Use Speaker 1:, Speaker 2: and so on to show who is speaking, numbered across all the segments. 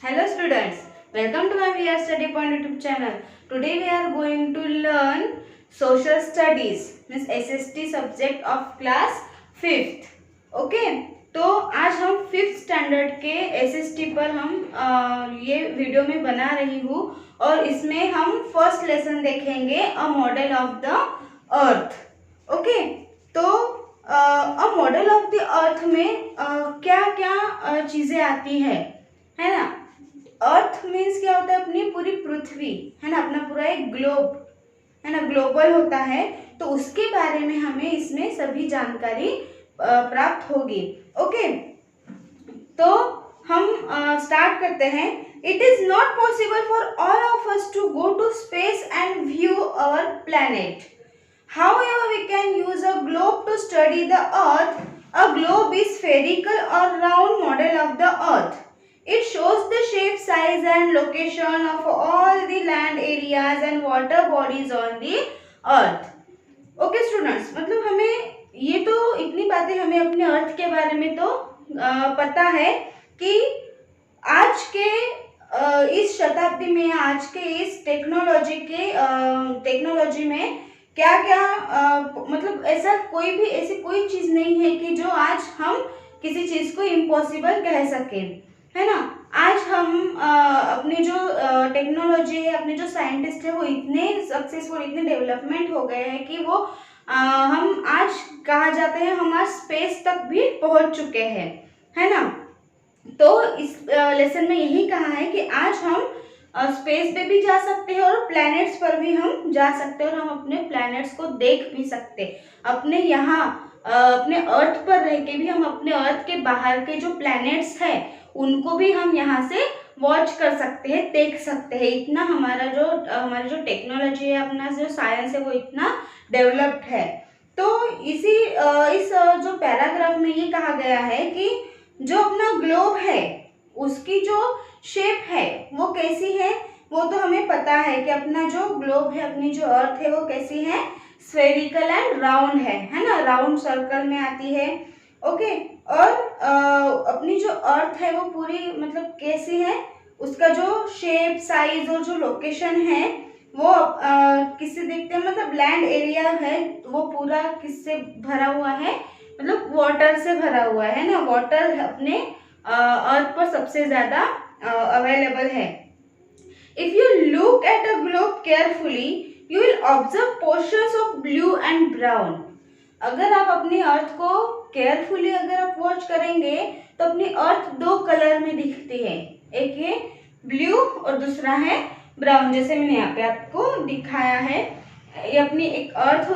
Speaker 1: Hello students, welcome to my VR Study Point YouTube channel. Today we are going to learn Social Studies, means SST subject of class 5th. Okay, तो आज हम 5th standard के SST पर हम ये video में बना रही हूँ और इसमें हम फर्स्ट लेसन देखेंगे a model of the earth. Okay, तो a model of the earth में क्या क्या चीज़ें आती है ना. अर्थ मीन्स क्या होता है, अपनी पूरी पृथ्वी है ना, अपना पूरा एक ग्लोब है ना, ग्लोबल होता है. तो उसके बारे में हमें इसमें सभी जानकारी प्राप्त होगी. ओके, तो हम स्टार्ट करते हैं. It is not possible for all of us to go to space and view our planet. However, we can use a globe to study the earth. A globe is spherical or round model of the earth. It shows the shape, size and location of all the land areas and water bodies on the earth. Okay students, मतलब हमें ये तो इतनी बातें हमें अपने अर्थ के बारे में तो पता है कि आज के इस शताब्दी में, आज के इस टेक्नोलॉजी में क्या क्या मतलब ऐसी कोई चीज़ नहीं है कि जो आज हम किसी चीज़ को इम्पॉसिबल कह सकें, है ना. आज हम अपनी जो टेक्नोलॉजी है, अपने जो साइंटिस्ट है, वो इतने सक्सेसफुल, इतने डेवलपमेंट हो गए हैं कि वो हम आज कहा जाते हैं हम आज स्पेस तक भी पहुंच चुके हैं, है ना. तो इस लेसन में यही कहा है कि आज हम स्पेस पे भी जा सकते हैं और प्लैनेट्स पर भी हम जा सकते हैं और हम अपने प्लैनेट्स को देख भी सकते हैं. अपने यहाँ अपने अर्थ पर रह के भी हम अपने अर्थ के बाहर के जो प्लैनेट्स हैं उनको भी हम यहाँ से वॉच कर सकते हैं, देख सकते हैं. इतना हमारी जो टेक्नोलॉजी है, अपना जो साइंस है, वो इतना डेवलप्ड है. तो इस जो पैराग्राफ में ये कहा गया है कि जो अपना ग्लोब है उसकी जो शेप है वो कैसी है. वो तो हमें पता है कि अपना जो ग्लोब है, अपनी जो अर्थ है, वो कैसी है, स्फेरिकल एंड राउंड है ना, राउंड सर्कल में आती है. ओके, और अपनी जो अर्थ है वो पूरी मतलब कैसी है, उसका जो शेप, साइज और जो लोकेशन है वो किससे दिखते हैं, मतलब लैंड एरिया है वो पूरा किससे भरा हुआ है, मतलब वाटर से भरा हुआ है ना. वाटर अपने अर्थ पर सबसे ज़्यादा अवेलेबल है. If you look at a globe carefully you will observe portions of blue and brown. अगर आप अपनी अर्थ को केयरफुली अगर आप वॉच करेंगे तो अपनी अर्थ दो कलर में दिखती है. एक ये ब्लू और दूसरा है ब्राउन, जैसे मैंने यहाँ पे आपको दिखाया है. ये अपनी एक अर्थ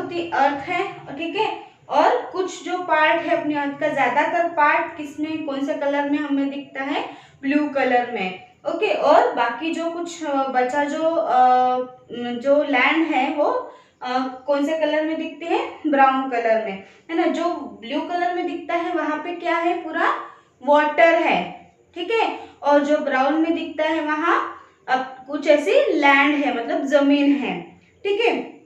Speaker 1: है, ठीक है. और कुछ जो पार्ट है अपनी अर्थ का, ज्यादातर पार्ट किसमें, कौन से कलर में हमें दिखता है, ब्लू कलर में. ओके, और बाकी जो कुछ बचा जो लैंड है वो कौन से कलर में दिखते हैं, ब्राउन कलर में, है ना. जो ब्लू कलर में दिखता है वहां पे क्या है, पूरा वाटर है, ठीक है. और जो ब्राउन में दिखता है वहां अब कुछ ऐसी लैंड है, मतलब जमीन है, ठीक है.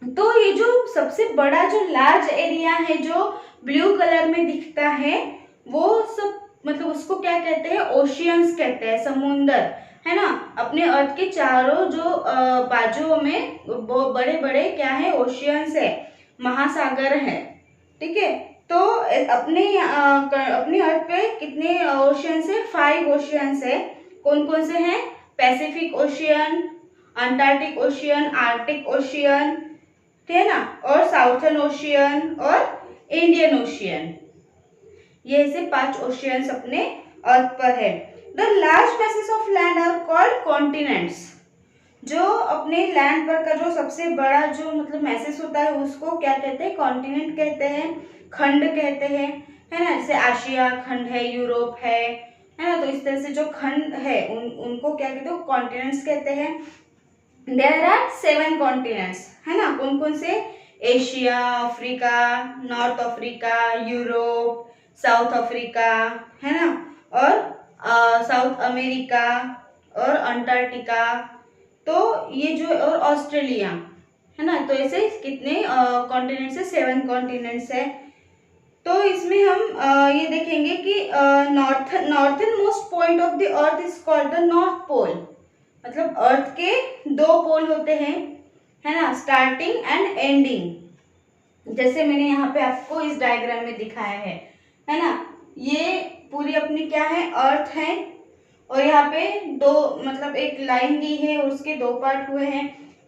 Speaker 1: तो ये जो सबसे बड़ा जो लार्ज एरिया है जो ब्लू कलर में दिखता है वो सब मतलब उसको क्या कहते हैं, ओशियंस कहते हैं, समुंदर, है ना. अपने अर्थ के चारों जो बाजुओं में बड़े बड़े क्या है, ओशियंस है, महासागर है, ठीक है. तो अपनी अर्थ पे कितने ओशियंस है, 5 ओशियंस है. कौन कौन से हैं, Pacific Ocean, Antarctic Ocean, Arctic Ocean, ठीक है ना, और साउथर्न ओशियन और इंडियन ओशियन. ये ऐसे 5 ओशियंस अपने अर्थ पर है. The large masses of land are called continents. जो अपने लैंड पर का जो सबसे बड़ा जो मतलब मैसेज होता है उसको क्या कहते हैं, कॉन्टिनेंट कहते हैं, खंड कहते हैं, है ना. जैसे एशिया खंड है, यूरोप है ना. तो इस तरह से जो खंड है उनको क्या कहते हैं, कॉन्टिनेंट्स कहते हैं. देयर आर 7 कॉन्टिनेंट्स, है ना. कौन कौन से, Asia, Africa, north Africa, Europe, south Africa, है ना, और साउथ अमेरिका और अंटार्कटिका. तो ये जो, और ऑस्ट्रेलिया, है ना. तो ऐसे कितने कॉन्टिनेंट्स है, 7 कॉन्टिनेंट्स है. तो इसमें हम ये देखेंगे कि northern most point of the earth is called the North Pole. मतलब अर्थ के दो पोल होते हैं, है ना, स्टार्टिंग एंड एंडिंग। जैसे मैंने यहाँ पे आपको इस डायग्राम में दिखाया है ना। ये पूरी अपनी क्या है, अर्थ है, और यहाँ पे दो मतलब एक लाइन दी है और उसके दो पार्ट हुए हैं।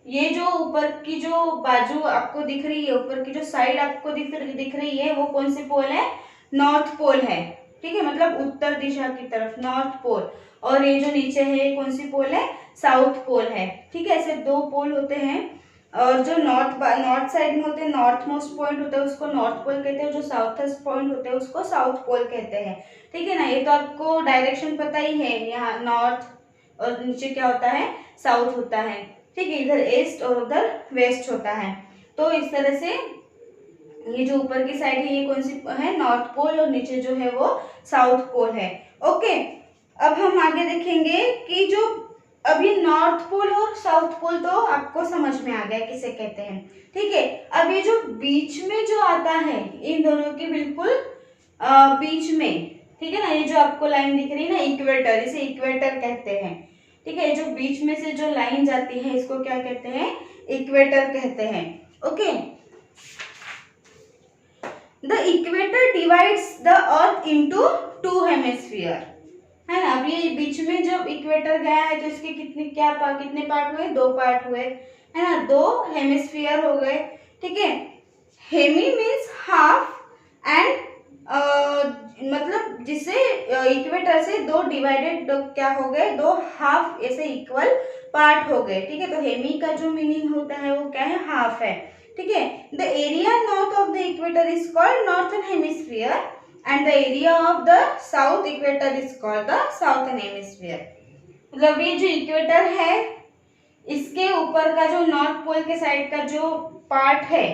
Speaker 1: ये जो ऊपर की जो बाजू आपको दिख रही है, ऊपर की जो साइड आपको दिख रही है, वो कौन सी पोल है, नॉर्थ पोल है। ठीक है, मतलब उत्तर दिशा की तरफ नॉर्थ पोल। और ये जो नीचे है कौन सी पोल है, साउथ पोल है। ठीक है, ऐसे दो पोल होते हैं। और जो नॉर्थ साइड में होते हैं, नॉर्थ मोस्ट पॉइंट होता है उसको नॉर्थ पोल कहते हैं, जो साउथ पॉइंट होते हैं उसको साउथ पोल कहते हैं। ठीक है ना, ये तो आपको डायरेक्शन पता ही है, यहाँ नॉर्थ और नीचे क्या होता है, साउथ होता है। ठीक है, इधर ईस्ट और उधर वेस्ट होता है। तो इस तरह से ये जो ऊपर की साइड है ये कौन सी है, नॉर्थ पोल, और नीचे जो है वो साउथ पोल है। ओके, अब हम आगे देखेंगे कि जो अभी नॉर्थ पोल और साउथ पोल तो आपको समझ में आ गया किसे कहते हैं। ठीक है, अब ये जो बीच में जो आता है, इन दोनों के बिल्कुल बीच में, ठीक है ना, ये जो आपको लाइन दिख रही है ना, इक्वेटर, इसे इक्वेटर कहते हैं। ठीक है, जो बीच में से जो लाइन जाती है इसको क्या कहते हैं, इक्वेटर कहते हैं। Okay, the equator divides the earth into two hemisphere, है ना। अब ये बीच में जब इक्वेटर गया है तो इसके कितने पार्ट हुए, दो पार्ट हुए, है ना, दो हेमिस्फीयर हो गए। ठीक है, हेमी मीन्स हाफ एंड मतलब जिसे इक्वेटर से दो डिवाइडेड क्या हो गए, दो हाफ ऐसे इक्वल पार्ट हो गए। ठीक है, तो हेमी का जो मीनिंग होता है वो क्या है, हाफ है। ठीक है, the area north of the equator is called northern hemisphere and the area of the south equator is called the southern hemisphere। मतलब ये जो इक्वेटर है इसके ऊपर का जो नॉर्थ पोल के साइड का जो पार्ट है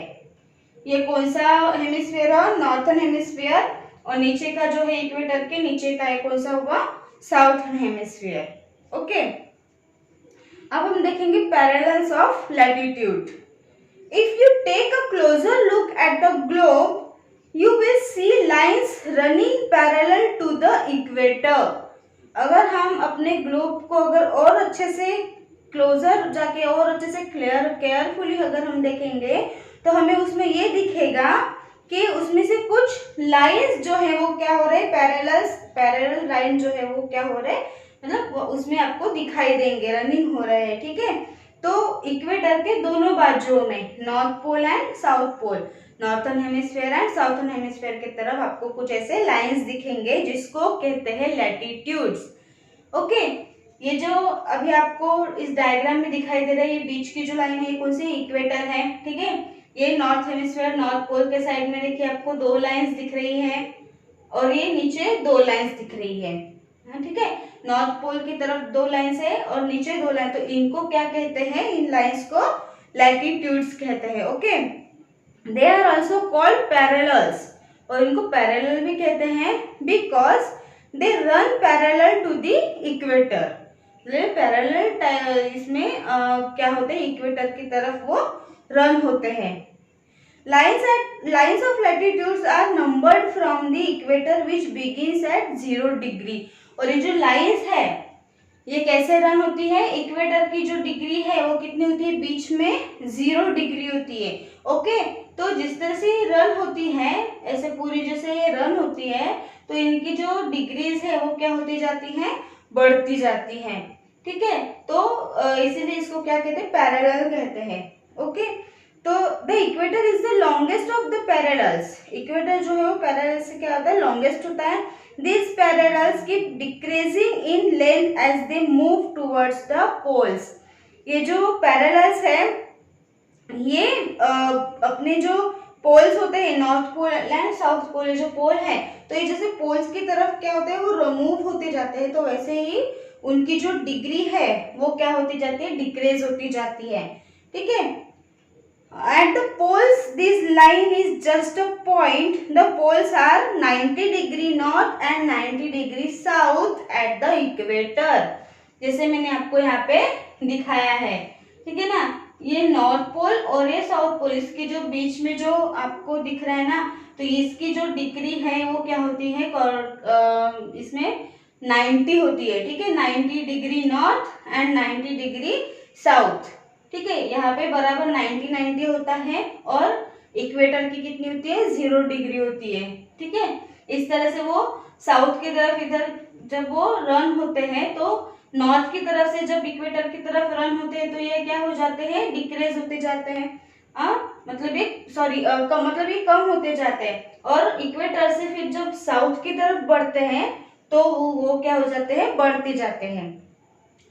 Speaker 1: ये कौन सा हेमिस्फीयर है, नॉर्थन हेमिस्फीयर, और नीचे का जो है इक्वेटर के नीचे का कौन सा होगा, साउथर्न हेमिस्फीयर। ओके, अब हम देखेंगे parallels of latitude. If you take a closer look at the globe You will see lines running parallel to the equator। अगर हम अपने ग्लोब को अगर और अच्छे से क्लोजर जाके और अच्छे से केयरफुली अगर हम देखेंगे तो हमें उसमें ये दिखेगा कि उसमें से कुछ लाइंस जो है वो क्या हो रहे हैं, पैरेलल लाइन जो है वो क्या हो रहे हैं, मतलब उसमें आपको दिखाई देंगे, रनिंग हो रहे हैं। ठीक है, तो इक्वेटर के दोनों बाजुओं में, North Pole and South Pole, northern hemisphere and southern hemisphere की तरफ आपको कुछ ऐसे लाइंस दिखेंगे जिसको कहते हैं लैटिट्यूड्स। ओके, ये जो अभी आपको इस डायग्राम में दिखाई दे रहा है, ये बीच की जो लाइन है कौन सी, इक्वेटर है। ठीक है, ये नॉर्थ हेमिस्फीयर, नॉर्थ पोल के साइड में देखिए आपको दो लाइंस दिख रही है और ये नीचे दो लाइंस दिख रही है। ठीक है, नॉर्थ पोल की तरफ दो लाइंस है और नीचे दो लाइन, तो इनको क्या कहते हैं, इन लाइंस को लैटिट्यूड्स कहते हैं। Okay, they are also called parallels, और इनको पैरेलल भी कहते हैं because they run parallel to the equator. Parallel इसमें क्या होते हैं, इक्वेटर की तरफ वो रन होते हैं। Lines of latitudes are numbered from the equator which begins at 0 degree. और ये जो लाइन्स है ये कैसे रन होती है, इक्वेटर की जो डिग्री है वो कितनी होती है, बीच में 0 डिग्री होती है। ओके, तो जिस तरह से रन होती है, ऐसे पूरी जैसे ये रन होती है तो इनकी जो डिग्रीज है वो क्या होती जाती हैं, बढ़ती जाती हैं। ठीक है, तो इसीलिए इसको क्या कहते हैं, पैरेलल कहते हैं। ओके, तो the equator is the longest of the parallels. Equator जो है वो पैरेलल से क्या होता है, लॉन्गेस्ट होता है। These parallels keep decreasing in length as they move towards the poles। ये जो पैरेलल्स है ये अपने जो पोल्स होते हैं, North Pole and South Pole, जो पोल है तो ये जैसे पोल्स की तरफ क्या होते हैं, वो रिमूव होते जाते हैं, तो वैसे ही उनकी जो डिग्री है वो क्या होती जाती है, डिक्रीज होती जाती है। ठीक है, at the poles this line is just a point, the poles are 90 degree north and 90 degree south at the equator। जैसे मैंने आपको यहाँ पे दिखाया है। ठीक है ना, ये नॉर्थ पोल और ये साउथ पोल, इसके जो बीच में जो आपको दिख रहा है ना, तो इसकी जो डिग्री है वो क्या होती है, इसमें 90 होती है, ठीक है। 90 degree north and 90 degree south, ठीक है। यहाँ पे बराबर 90 होता है और इक्वेटर की कितनी होती है, 0 डिग्री होती है, ठीक है। इस तरह से वो साउथ की तरफ इधर जब वो रन होते हैं तो नॉर्थ की तरफ से जब इक्वेटर की तरफ रन होते हैं तो ये क्या हो जाते हैं, डिक्रीज होते जाते हैं, मतलब ये मतलब ये कम होते जाते हैं। और इक्वेटर से फिर जब साउथ की तरफ बढ़ते हैं तो वो क्या हो जाते हैं, बढ़ते जाते हैं,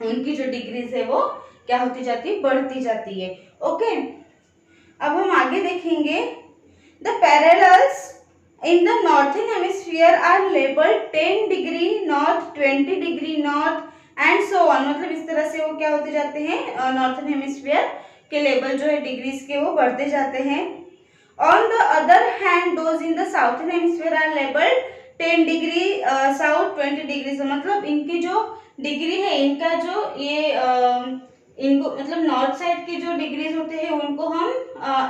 Speaker 1: उनकी जो डिग्रीज है वो क्या होती जाती है, बढ़ती जाती है। ओके, अब हम आगे देखेंगे। The parallels in the northern hemisphere are labelled 10 degree north, 20 degree north and so on. मतलब इस तरह से वो क्या होते जाते हैं, नॉर्थन हेमिस्फीयर के लेवल जो है डिग्रीज के वो बढ़ते जाते हैं। On the other hand those in the southern hemisphere are labelled 10 degree south, 20 degree. मतलब इनकी जो डिग्री है, इनका जो ये इनको मतलब नॉर्थ साइड की जो डिग्रीज होते हैं उनको हम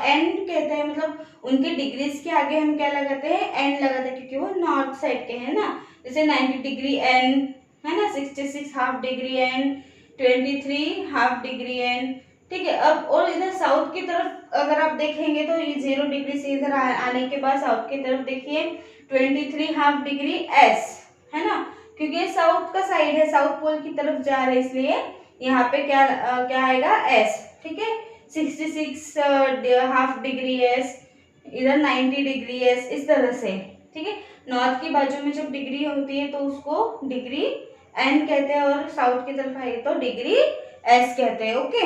Speaker 1: एन कहते हैं। मतलब उनके डिग्रीज के आगे हम क्या लगाते हैं, एन लगाते हैं, क्योंकि वो नॉर्थ साइड के हैं ना। जैसे 90 डिग्री एन है ना, 66 half degree N, 23 half degree N, ठीक है। अब और इधर साउथ की तरफ अगर आप देखेंगे तो ये 0 डिग्री से इधर आने के बाद साउथ की तरफ देखिए 23 हाफ डिग्री एस, है ना, क्योंकि ये साउथ का साइड है, साउथ पोल की तरफ जा रहे हैं, इसलिए यहाँ पे क्या आएगा, एस, ठीक है। 66 हाफ डिग्री एस, इधर 90 डिग्री एस, इस तरह से, ठीक है। नॉर्थ की बाजू में जब डिग्री होती है तो उसको डिग्री एन कहते हैं और साउथ की तरफ आए तो डिग्री एस कहते हैं। ओके,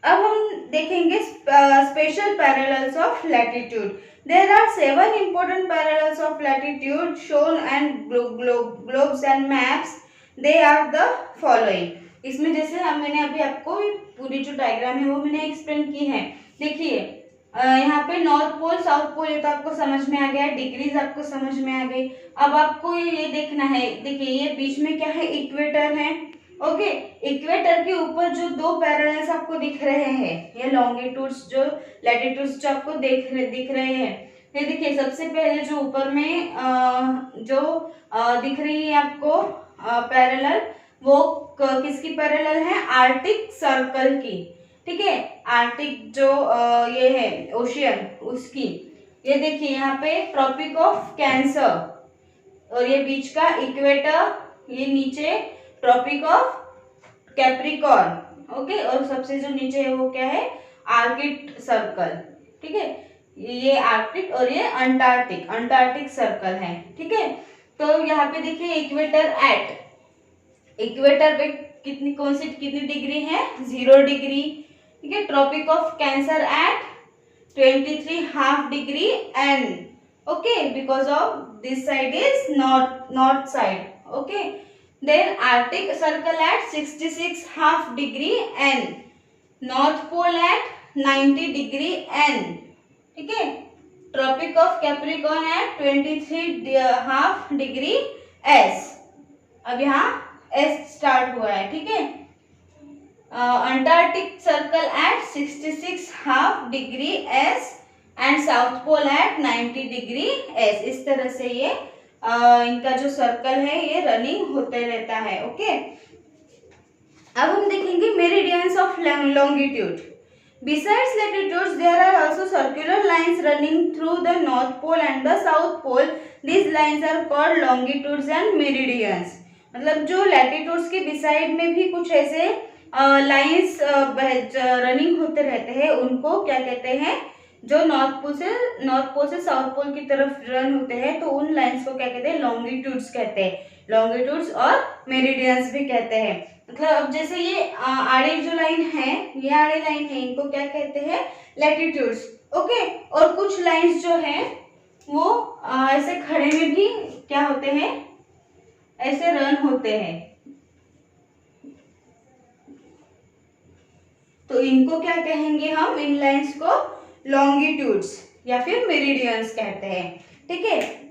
Speaker 1: अब हम देखेंगे special parallels of latitude. There are 7 important parallels of latitude shown and globes and maps. They are the following. इसमें जैसे मैंने अभी आपको पूरी जो डायग्राम है वो मैंने एक्सप्लेन की है। देखिए यहाँ पे नॉर्थ पोल, साउथ पोल ये तो आपको समझ में आ गया, डिग्रीज आपको समझ में आ गई। अब आपको ये देखना है, देखिए ये बीच में क्या है, इक्वेटर है। ओके, इक्वेटर के ऊपर जो 2 पैरेलल्स आपको दिख रहे हैं, ये लॉन्गिट्यूड्स जो लैटिट्यूड्स जो आपको दिख रहे हैं, ये देखिए सबसे पहले जो ऊपर में जो दिख रही है आपको पैरेलल, वो किसकी पैरेलल है, आर्टिक सर्कल की, ठीक है। आर्टिक जो ये है ओशियन, उसकी। ये देखिए यहाँ पे ट्रॉपिक ऑफ कैंसर, और ये बीच का इक्वेटर, ये नीचे ट्रॉपिक ऑफ कैप्रिकॉर्न। ओके, और सबसे जो नीचे है वो क्या है, आर्किट सर्कल, ठीक है। ये आर्कटिक और ये अंटार्कटिक सर्कल है, ठीक है। तो यहाँ पे देखिए इक्वेटर पे कितनी डिग्री है, 0 डिग्री, ठीक है। Tropic of Cancer at 23 half degree N, okay, because of this side is north side, okay. Then Arctic Circle at 66 half degree N, North Pole at 90 degree N, ठीक है। Tropic of Capricorn at 23 half degree S. अब यहाँ S start हुआ है, ठीक है। Antarctic Circle at 66 half degree S and South Pole at 90 degree S. इस तरह से ये इनका जो सर्कल है ये रनिंग होते रहता है। ओके, अब हम देखेंगे meridians of longitude. Besides latitudes, there are also circular lines running through the North Pole and the South Pole. These lines are called longitudes and meridians. मतलब जो लैटिट्यूड्स के बिसाइड में भी कुछ ऐसे लाइंस रनिंग होते रहते हैं, उनको क्या कहते हैं, जो नॉर्थ पोल से साउथ पोल की तरफ रन होते हैं, तो उन लाइंस को क्या कहते हैं, लॉन्गिट्यूड्स कहते हैं। लॉन्गिट्यूड्स और मेरिडियंस भी कहते हैं। मतलब अब जैसे ये आड़े जो लाइन है, ये आड़े लाइन है, इनको क्या कहते हैं, लैटिट्यूड्स। ओके, और कुछ लाइंस जो है वो ऐसे खड़े में भी क्या होते हैं, ऐसे रन होते हैं, तो इनको क्या कहेंगे हम, इन लाइंस को लॉन्गिट्यूड्स या फिर मेरिडियंस कहते हैं, ठीक है।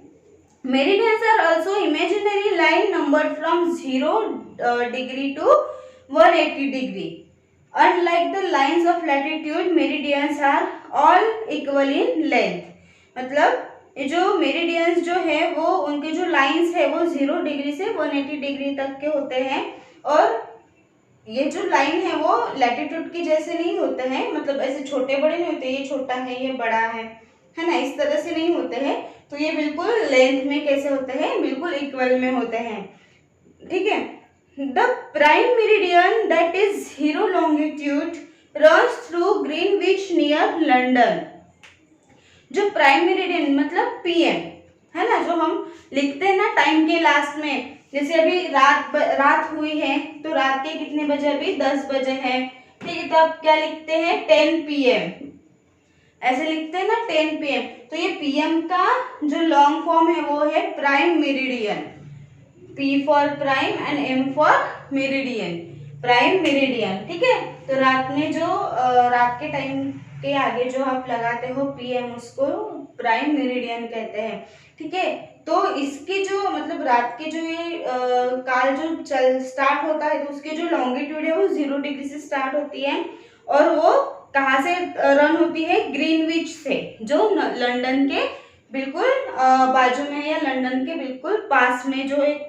Speaker 1: Meridians are also imaginary line numbered from 0 degree to 180 degree. Unlike the lines of latitude, meridians are all equal in length. मतलब ये जो मेरिडियंस जो है वो उनके जो लाइंस है वो 0 डिग्री से 180 डिग्री तक के होते हैं, और ये जो लाइन है वो लैटिट्यूड की जैसे नहीं होते हैं, मतलब ऐसे छोटे बड़े नहीं होते, ये छोटा है ये बड़ा है ना, इस तरह से नहीं होते हैं। तो ये बिल्कुल लेंथ में कैसे होते हैं, बिल्कुल इक्वल में होते हैं, ठीक है। The prime meridian that is 0 longitude runs through Greenwich near London. जो प्राइम मेरिडियन मतलब पीएम है ना, जो हम लिखते हैं ना टाइम के लास्ट में, जैसे अभी रात हुई है तो रात के कितने बजे, अभी 10 बजे है, ठीक है। तो आप क्या लिखते हैं 10 PM, ऐसे लिखते हैं ना 10 PM। तो ये PM का जो लॉन्ग फॉर्म है वो है prime meridian, P for prime and M for meridian, prime meridian, ठीक है। तो रात में जो रात के टाइम के आगे जो आप लगाते हो PM, उसको प्राइम मेरिडियन कहते हैं, ठीक है। तो इसके जो मतलब रात के जो ये काल जो चल स्टार्ट होता है, तो उसके जो लॉन्गिट्यूड है वो 0 डिग्री से स्टार्ट होती है, और वो कहाँ से रन होती है, ग्रीनविच से, जो लंदन के बिल्कुल बाजू में या लंदन के बिल्कुल पास में जो एक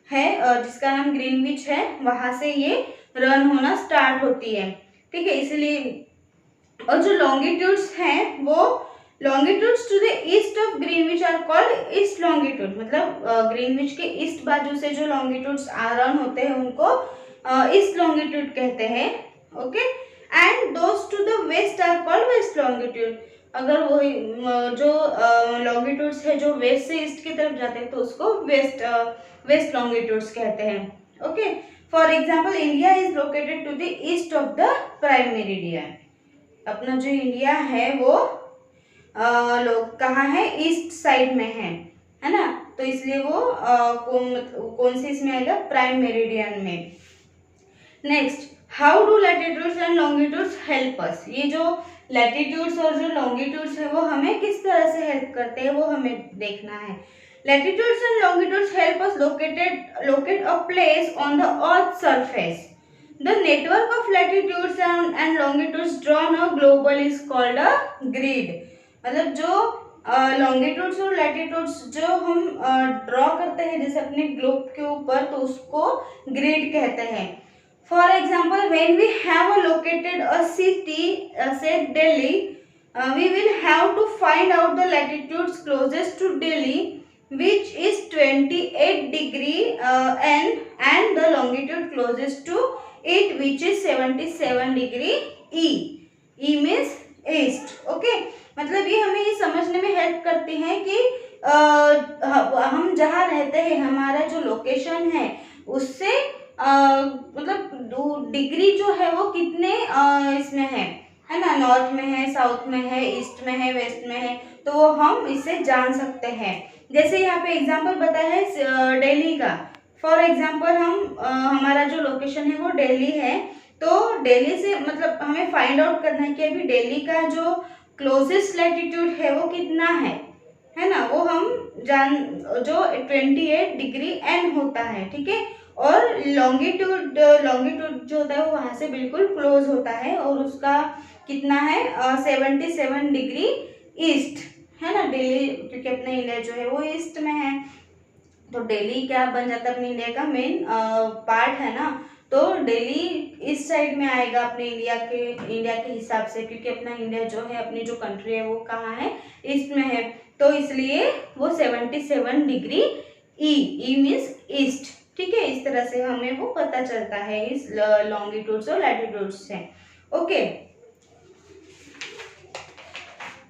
Speaker 1: है जिसका नाम ग्रीनविच है, वहां से ये रन होना स्टार्ट होती है, ठीक है। इसलिए और जो लॉन्गिट्यूड्स हैं वो longitudes to the east of Greenwich are called east longitude, मतलब ग्रीनविच के ईस्ट बाजू से जो लॉन्गिट्यूड्स रन होते हैं उनको ईस्ट लॉन्गिट्यूड कहते हैं, okay. And those to the west are called west longitude. अगर वो जो लॉन्गिट्यूड्स है जो वेस्ट से ईस्ट की तरफ जाते हैं तो उसको वेस्ट लॉन्गिट्यूड्स कहते हैं, okay. For example India is located to the east of the prime meridian. अपना जो इंडिया है वो लोग कहाँ है, ईस्ट साइड में है ना, तो इसलिए वो कौन से इसमें आएगा, प्राइम मेरिडियन में। Next, how do latitudes and longitudes help us. ये जो लैटिट्यूड्स और जो लॉन्गिट्यूड्स है वो हमें किस तरह से हेल्प करते हैं वो हमें देखना है। Latitudes and longitudes help us locate a place on the earth's surface. The network of latitudes and longitudes drawn a global is called a grid. मतलब जो लॉन्गिट्यूड्स और लैटिट्यूड्स जो हम ड्रॉ करते हैं जैसे अपने ग्लोब के ऊपर, तो उसको ग्रिड कहते हैं। For example when we have located a city say Delhi, we will have to find out the latitudes closest to Delhi which is 28 degree and the longitude closest to it which is 77 degree E. E means east, okay। मतलब ये हमें ये समझने में help करती हैं कि हम जहाँ रहते हैं हमारा जो लोकेशन है उससे मतलब डिग्री जो है वो कितने इसमें है ना, नॉर्थ में है, साउथ में है, ईस्ट में है, वेस्ट में है, तो वो हम इससे जान सकते हैं। जैसे यहाँ पे एग्जांपल बताया है दिल्ली का। फॉर एग्जांपल हमारा जो लोकेशन है वो दिल्ली है, तो दिल्ली से मतलब हमें फाइंड आउट करना है कि अभी दिल्ली का जो क्लोजेस्ट लैटिट्यूड है वो कितना है ना, वो हम जो 28 डिग्री N होता है, ठीक है। और लॉन्गिट्यूड जो होता है वो वहाँ से बिल्कुल क्लोज होता है और उसका कितना है 77 डिग्री ईस्ट है ना, दिल्ली, क्योंकि अपना इंडिया जो है वो ईस्ट में है, तो दिल्ली क्या बन जाता है अपने इंडिया का मेन पार्ट है ना, तो दिल्ली इस साइड में आएगा अपने इंडिया के हिसाब से, क्योंकि अपना इंडिया जो है अपनी जो कंट्री है वो कहाँ है, ईस्ट में है, तो इसलिए वो 77 डिग्री ई मीन्स ईस्ट, ठीक है। इस तरह से हमें वो पता चलता है इस लॉन्गिट्यूड्स और लैटिट्यूड्स से, ओके।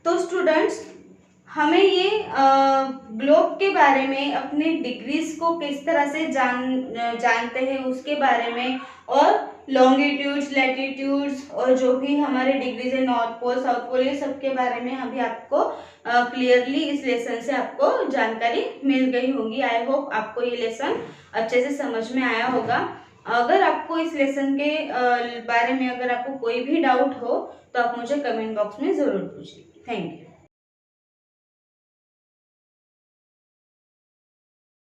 Speaker 1: तो स्टूडेंट्स हमें ये ग्लोब के बारे में अपने डिग्रीज को किस तरह से जानते हैं उसके बारे में, और लॉन्गिट्यूड्स लैटिट्यूड्स और जो भी हमारे डिग्रीज है नॉर्थ पोल साउथ पोल, ये सब के बारे में अभी आपको क्लियरली इस लेसन से आपको जानकारी मिल गई होगी। आई होप आपको ये लेसन अच्छे से समझ में आया होगा। अगर आपको इस लेसन के बारे में अगर आपको कोई भी डाउट हो तो आप मुझे कमेंट बॉक्स में ज़रूर पूछिए। Thank you.